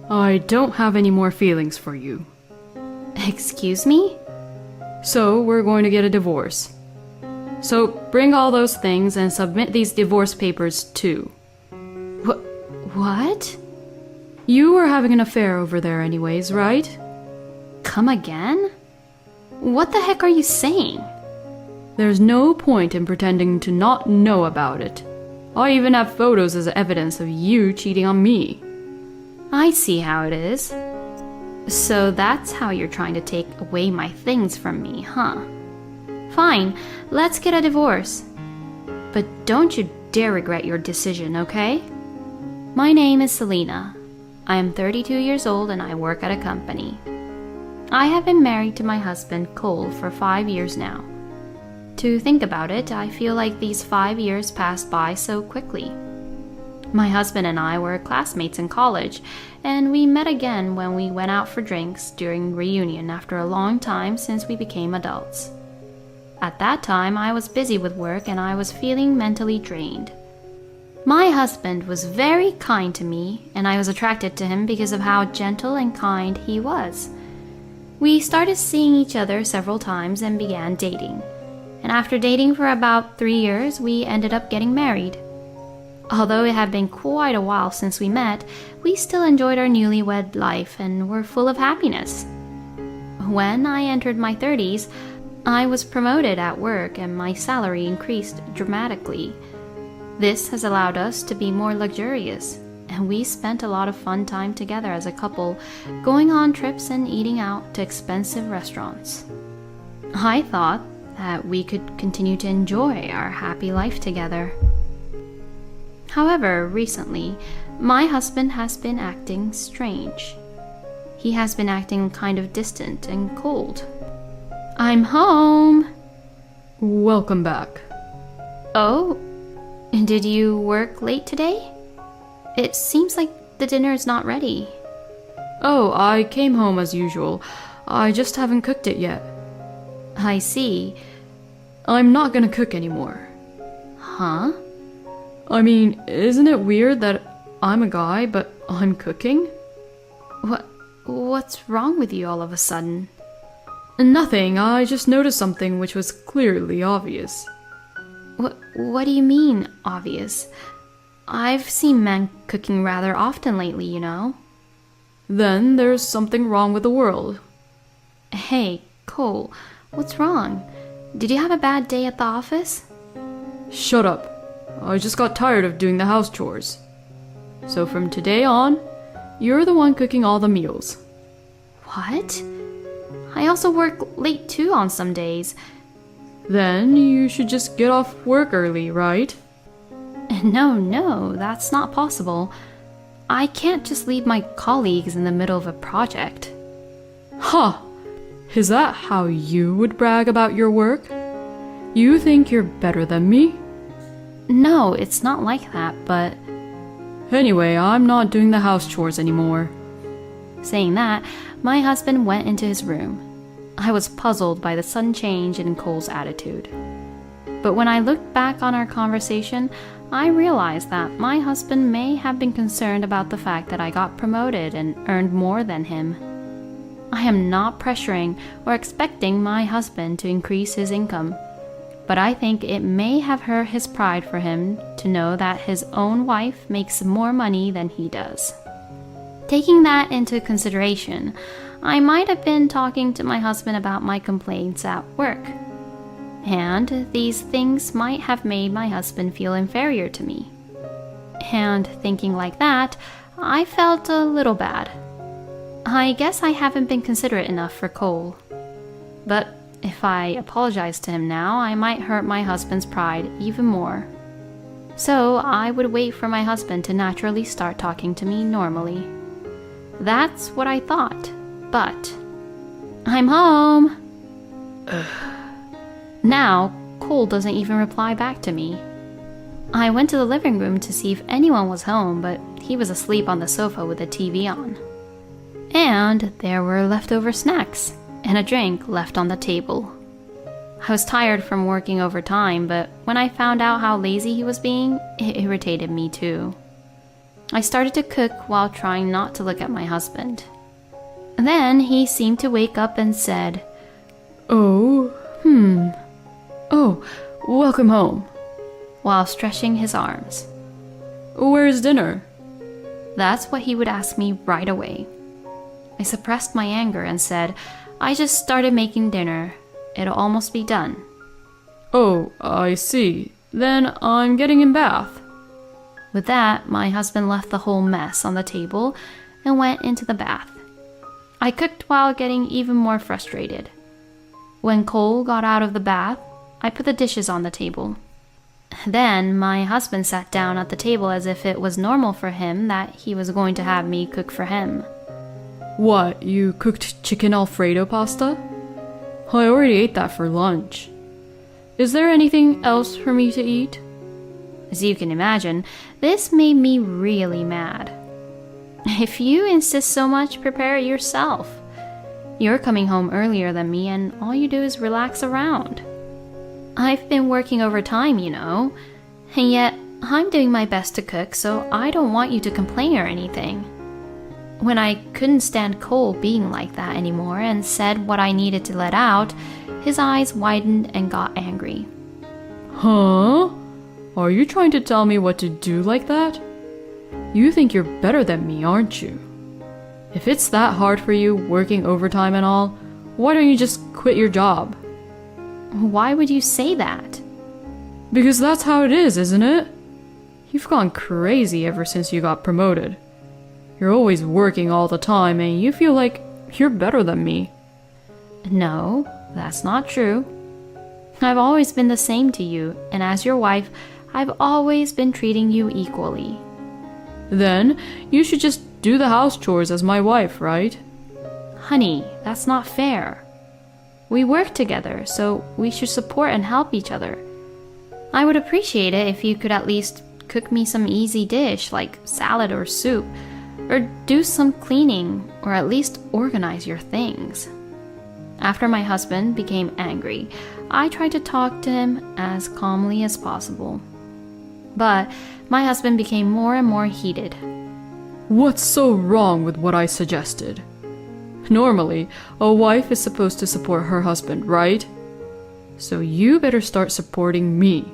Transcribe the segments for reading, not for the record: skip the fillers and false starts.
I don't have any more feelings for you. Excuse me? So we're going to get a divorce. So bring all those things and submit these divorce papers too. What? You were having an affair over there anyways, right? Come again? What the heck are you saying? There's no point in pretending to not know about it. I even have photos as evidence of you cheating on me. I see how it is. So that's how you're trying to take away my things from me, huh? Fine, let's get a divorce. But don't you dare regret your decision, okay? My name is Selena. I am 32 years old and I work at a company. I have been married to my husband, Cole, for 5 years now. To think about it, I feel like these 5 years passed by so quickly. My husband and I were classmates in college, and we met again when we went out for drinks during reunion after a long time since we became adults. At that time, I was busy with work and I was feeling mentally drained. My husband was very kind to me, and I was attracted to him because of how gentle and kind he was. We started seeing each other several times and began dating. And after dating for about 3 years, we ended up getting married. Although it had been quite a while since we met, we still enjoyed our newlywed life and were full of happiness. When I entered my 30s, I was promoted at work and my salary increased dramatically. This has allowed us to be more luxurious, and we spent a lot of fun time together as a couple, going on trips and eating out to expensive restaurants. I thought that we could continue to enjoy our happy life together. However, recently, my husband has been acting strange. He has been acting kind of distant and cold. I'm home! Welcome back. Oh, did you work late today? It seems like the dinner is not ready. Oh, I came home as usual. I just haven't cooked it yet. I see. I'm not gonna cook anymore. Huh? I mean, isn't it weird that I'm a guy, but I'm cooking? What's wrong with you all of a sudden? Nothing, I just noticed something which was clearly obvious. What do you mean, obvious? I've seen men cooking rather often lately, you know. Then there's something wrong with the world. Hey, Cole, what's wrong? Did you have a bad day at the office? Shut up. I just got tired of doing the house chores. So from today on, you're the one cooking all the meals. What? I also work late too on some days. Then you should just get off work early, right? No, that's not possible. I can't just leave my colleagues in the middle of a project. Huh! Is that how you would brag about your work? You think you're better than me? No, it's not like that, but... Anyway, I'm not doing the house chores anymore. Saying that, my husband went into his room. I was puzzled by the sudden change in Cole's attitude. But when I looked back on our conversation, I realized that my husband may have been concerned about the fact that I got promoted and earned more than him. I am not pressuring or expecting my husband to increase his income, but I think it may have hurt his pride for him to know that his own wife makes more money than he does. Taking that into consideration, I might have been talking to my husband about my complaints at work. And these things might have made my husband feel inferior to me. And thinking like that, I felt a little bad. I guess I haven't been considerate enough for Cole. But if I apologize to him now, I might hurt my husband's pride even more. So I would wait for my husband to naturally start talking to me normally. That's what I thought, but I'm home! Now, Cole doesn't even reply back to me. I went to the living room to see if anyone was home, but he was asleep on the sofa with the TV on. And there were leftover snacks and a drink left on the table. I was tired from working overtime, but when I found out how lazy he was being, it irritated me too. I started to cook while trying not to look at my husband. Then he seemed to wake up and said, Oh, welcome home. while stretching his arms. Where's dinner? That's what he would ask me right away. I suppressed my anger and said, I just started making dinner. It'll almost be done. Oh, I see. Then I'm getting in bath. With that, my husband left the whole mess on the table and went into the bath. I cooked while getting even more frustrated. When Cole got out of the bath, I put the dishes on the table. Then my husband sat down at the table as if it was normal for him that he was going to have me cook for him. What, you cooked chicken Alfredo pasta? I already ate that for lunch. Is there anything else for me to eat? As you can imagine, this made me really mad. If you insist so much, prepare it yourself. You're coming home earlier than me and all you do is relax around. I've been working overtime, you know, and yet I'm doing my best to cook, so I don't want you to complain or anything. When I couldn't stand Cole being like that anymore and said what I needed to let out, his eyes widened and got angry. Huh? Are you trying to tell me what to do like that? You think you're better than me, aren't you? If it's that hard for you, working overtime and all, why don't you just quit your job? Why would you say that? Because that's how it is, isn't it? You've gone crazy ever since you got promoted. You're always working all the time and you feel like you're better than me. No, that's not true. I've always been the same to you, and as your wife, I've always been treating you equally. Then you should just do the house chores as my wife, right? Honey, that's not fair. We work together, so we should support and help each other. I would appreciate it if you could at least cook me some easy dish like salad or soup, or do some cleaning, or at least organize your things. After my husband became angry, I tried to talk to him as calmly as possible. But my husband became more and more heated. What's so wrong with what I suggested? Normally, a wife is supposed to support her husband, right? So you better start supporting me.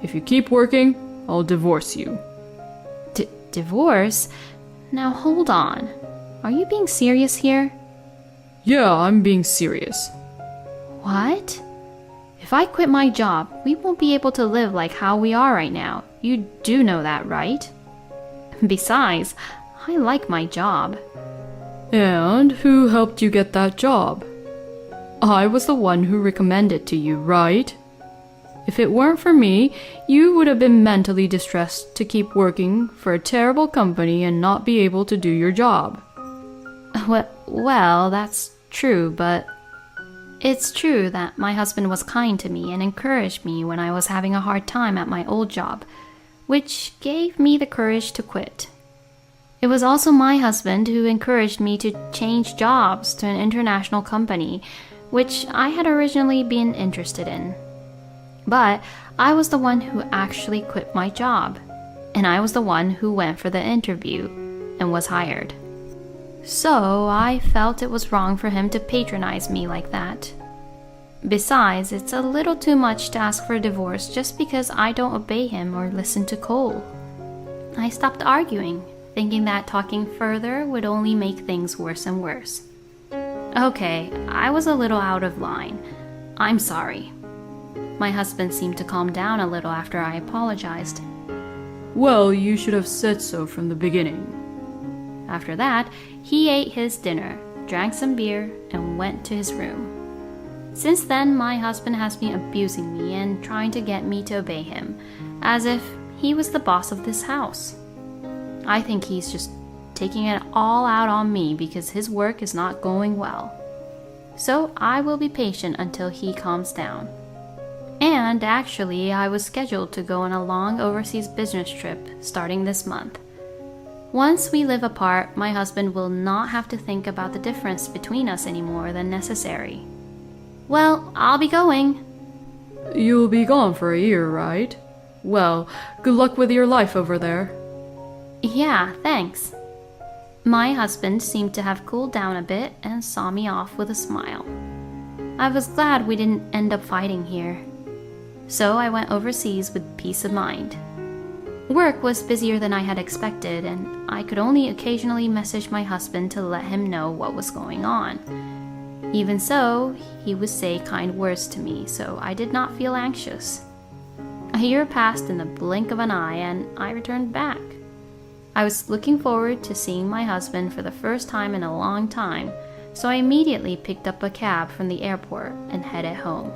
If you keep working, I'll divorce you. Divorce? Now hold on. Are you being serious here? Yeah, I'm being serious. What? If I quit my job, we won't be able to live like how we are right now. You do know that, right? Besides, I like my job. And who helped you get that job? I was the one who recommended to you, right? If it weren't for me, you would have been mentally distressed to keep working for a terrible company and not be able to do your job. Well, that's true, but it's true that my husband was kind to me and encouraged me when I was having a hard time at my old job, which gave me the courage to quit. It was also my husband who encouraged me to change jobs to an international company, which I had originally been interested in. But I was the one who actually quit my job, and I was the one who went for the interview and was hired. So I felt it was wrong for him to patronize me like that. Besides, it's a little too much to ask for a divorce just because I don't obey him or listen to Cole. I stopped arguing, thinking that talking further would only make things worse and worse. Okay, I was a little out of line. I'm sorry. My husband seemed to calm down a little after I apologized. Well, you should have said so from the beginning. After that, he ate his dinner, drank some beer, and went to his room. Since then, my husband has been abusing me and trying to get me to obey him, as if he was the boss of this house. I think he's just taking it all out on me because his work is not going well. So I will be patient until he calms down. And actually, I was scheduled to go on a long overseas business trip starting this month. Once we live apart, my husband will not have to think about the difference between us any more than necessary. Well, I'll be going. You'll be gone for a year, right? Well, good luck with your life over there. Yeah, thanks. My husband seemed to have cooled down a bit and saw me off with a smile. I was glad we didn't end up fighting here. So I went overseas with peace of mind. Work was busier than I had expected, and I could only occasionally message my husband to let him know what was going on. Even so, he would say kind words to me, so I did not feel anxious. A year passed in the blink of an eye, and I returned back. I was looking forward to seeing my husband for the first time in a long time, so I immediately picked up a cab from the airport and headed home.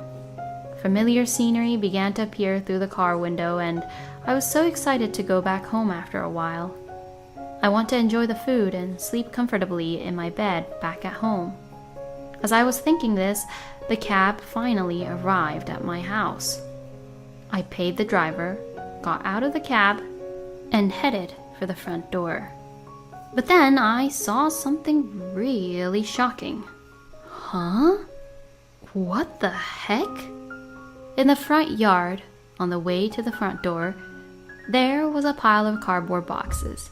Familiar scenery began to appear through the car window, and I was so excited to go back home after a while. I want to enjoy the food and sleep comfortably in my bed back at home. As I was thinking this, the cab finally arrived at my house. I paid the driver, got out of the cab, and headed for the front door. But then I saw something really shocking. Huh? What the heck? In the front yard, on the way to the front door, there was a pile of cardboard boxes,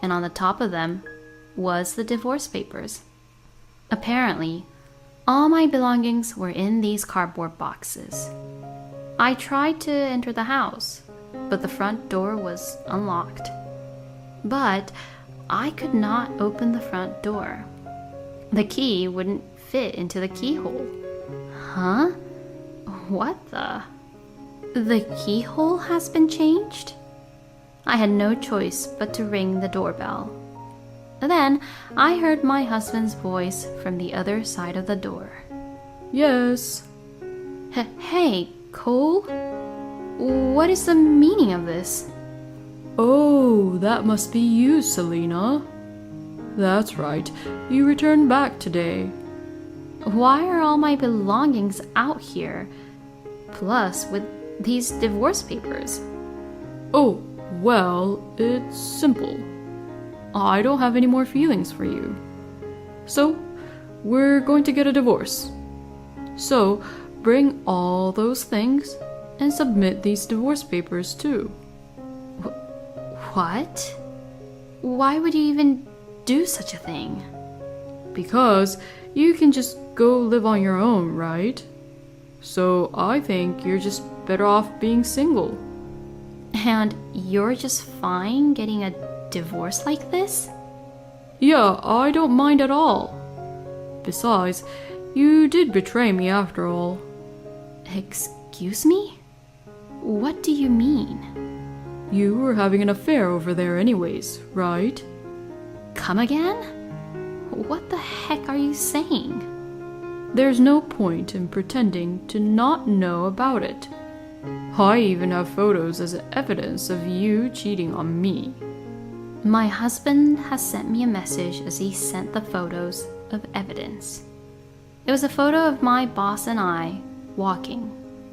and on the top of them was the divorce papers. Apparently, all my belongings were in these cardboard boxes. I tried to enter the house, but the front door was unlocked. But I could not open the front door. The key wouldn't fit into the keyhole. Huh? What the? The keyhole has been changed? I had no choice but to ring the doorbell. Then I heard my husband's voice from the other side of the door. Yes. Hey, Cole? What is the meaning of this? Oh, that must be you, Selena. That's right, you returned back today. Why are all my belongings out here? Plus, with these divorce papers. Oh, well, it's simple. I don't have any more feelings for you. So, we're going to get a divorce. So, bring all those things and submit these divorce papers too. What? Why would you even do such a thing? Because you can just go live on your own, right? So I think you're just better off being single. And you're just fine getting a divorce like this? Yeah, I don't mind at all. Besides, you did betray me after all. Excuse me? What do you mean? You were having an affair over there anyways, right? Come again? What the heck are you saying? There's no point in pretending to not know about it. I even have photos as evidence of you cheating on me. My husband has sent me a message as he sent the photos of evidence. It was a photo of my boss and I walking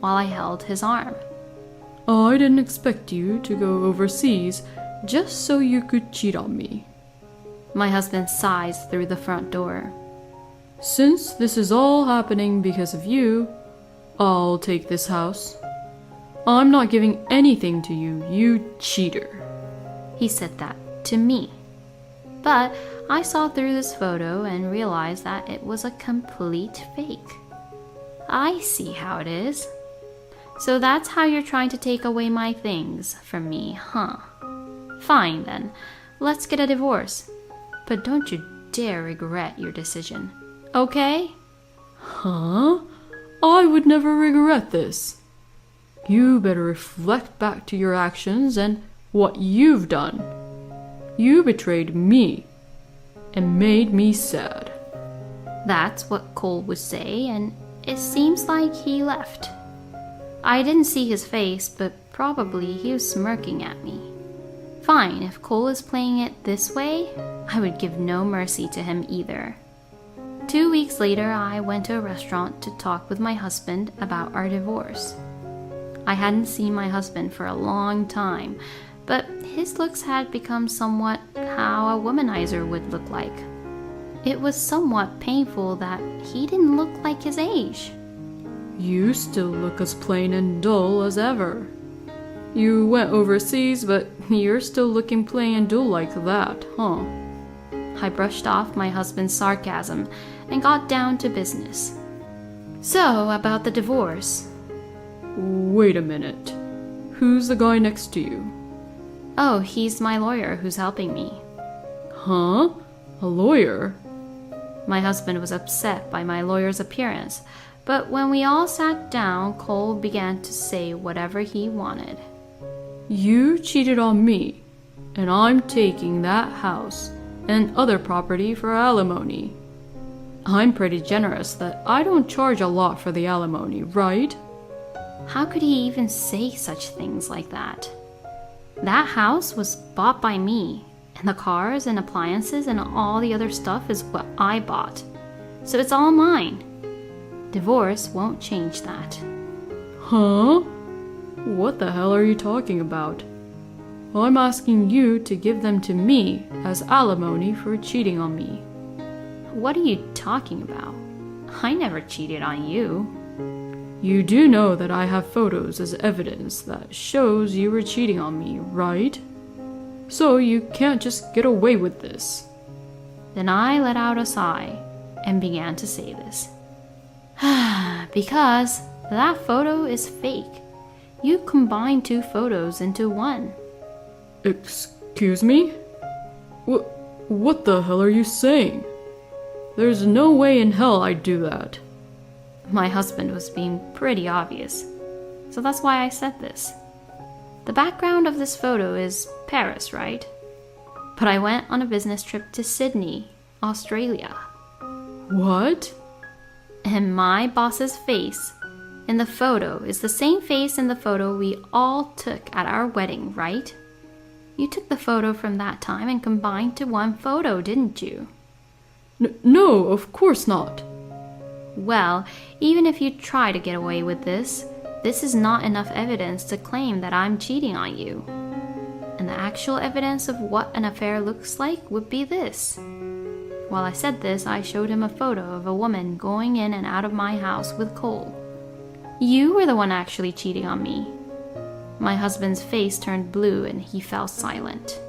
while I held his arm. I didn't expect you to go overseas just so you could cheat on me. My husband sighs through the front door. Since this is all happening because of you, I'll take this house. I'm not giving anything to you, you cheater. He said that to me. But I saw through this photo and realized that it was a complete fake. I see how it is. So that's how you're trying to take away my things from me, huh? Fine then, let's get a divorce. But don't you dare regret your decision, okay? Huh? I would never regret this. You better reflect back to your actions and what you've done. You betrayed me and made me sad. That's what Cole would say, and it seems like he left. I didn't see his face, but probably he was smirking at me. Fine, if Cole is playing it this way, I would give no mercy to him either. 2 weeks later, I went to a restaurant to talk with my husband about our divorce. I hadn't seen my husband for a long time, but his looks had become somewhat how a womanizer would look like. It was somewhat painful that he didn't look like his age. You still look as plain and dull as ever. You went overseas, but You're still looking plain and dull like that, huh? I brushed off my husband's sarcasm and got down to business. So, about the divorce. Wait a minute. Who's the guy next to you? Oh, he's my lawyer who's helping me. Huh? A lawyer? My husband was upset by my lawyer's appearance, but when we all sat down, Cole began to say whatever he wanted. You cheated on me, and I'm taking that house and other property for alimony. I'm pretty generous that I don't charge a lot for the alimony, right? How could he even say such things like that? That house was bought by me, and the cars and appliances and all the other stuff is what I bought. So it's all mine. Divorce won't change that. Huh? What the hell are you talking about? I'm asking you to give them to me as alimony for cheating on me. What are you talking about? I never cheated on you. You do know that I have photos as evidence that shows you were cheating on me, right? So you can't just get away with this. Then I let out a sigh and began to say this. Because that photo is fake. You combined two photos into one. Excuse me? What the hell are you saying? There's no way in hell I'd do that. My husband was being pretty obvious, so that's why I said this. The background of this photo is Paris, right? But I went on a business trip to Sydney, Australia. What? And my boss's face in the photo is the same face in the photo we all took at our wedding, right? You took the photo from that time and combined to one photo, didn't you? No, of course not. Well, even if you try to get away with this is not enough evidence to claim that I'm cheating on you. And the actual evidence of what an affair looks like would be this. While I said this, I showed him a photo of a woman going in and out of my house with Cole. You were the one actually cheating on me. My husband's face turned blue and he fell silent.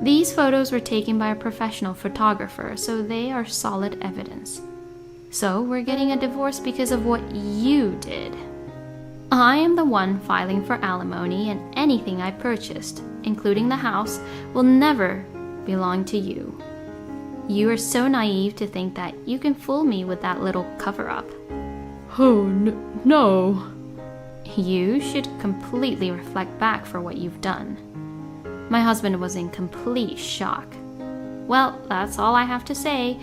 These photos were taken by a professional photographer, so they are solid evidence. So we're getting a divorce because of what you did. I am the one filing for alimony, and anything I purchased, including the house, will never belong to you. You are so naive to think that you can fool me with that little cover-up. Oh, no. You should completely reflect back for what you've done. My husband was in complete shock. Well, that's all I have to say.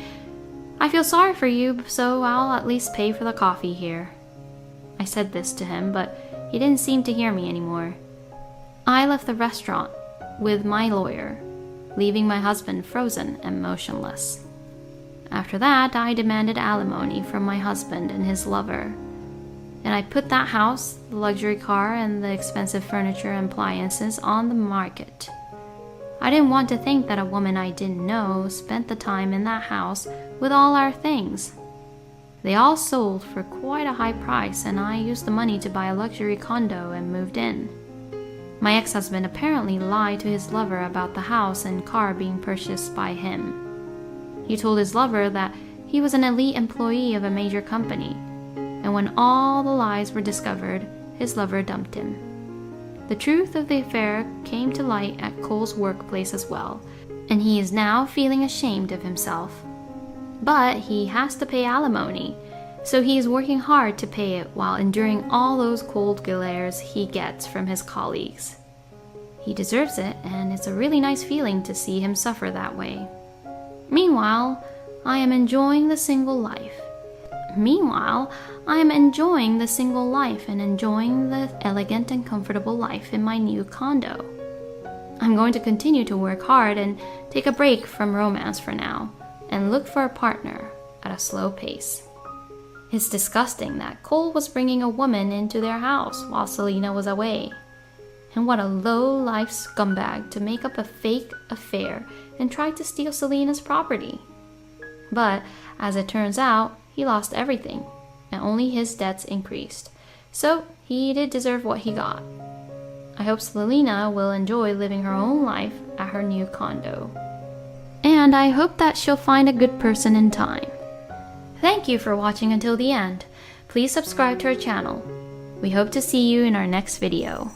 I feel sorry for you, so I'll at least pay for the coffee here. I said this to him, but he didn't seem to hear me anymore. I left the restaurant with my lawyer, leaving my husband frozen and motionless. After that, I demanded alimony from my husband and his lover, and I put that house, the luxury car, and the expensive furniture and appliances on the market. I didn't want to think that a woman I didn't know spent the time in that house with all our things. They all sold for quite a high price, and I used the money to buy a luxury condo and moved in. My ex-husband apparently lied to his lover about the house and car being purchased by him. He told his lover that he was an elite employee of a major company, and when all the lies were discovered, his lover dumped him. The truth of the affair came to light at Cole's workplace as well, and he is now feeling ashamed of himself. But he has to pay alimony, so he is working hard to pay it while enduring all those cold glares he gets from his colleagues. He deserves it, and it's a really nice feeling to see him suffer that way. Meanwhile, I am enjoying the single life and enjoying the elegant and comfortable life in my new condo. I'm going to continue to work hard and take a break from romance for now, and look for a partner at a slow pace. It's disgusting that Cole was bringing a woman into their house while Selena was away. And what a low-life scumbag to make up a fake affair and try to steal Selena's property. But, as it turns out, he lost everything, and only his debts increased. So, he did deserve what he got. I hope Selena will enjoy living her own life at her new condo. And I hope that she'll find a good person in time. Thank you for watching until the end. Please subscribe to our channel. We hope to see you in our next video.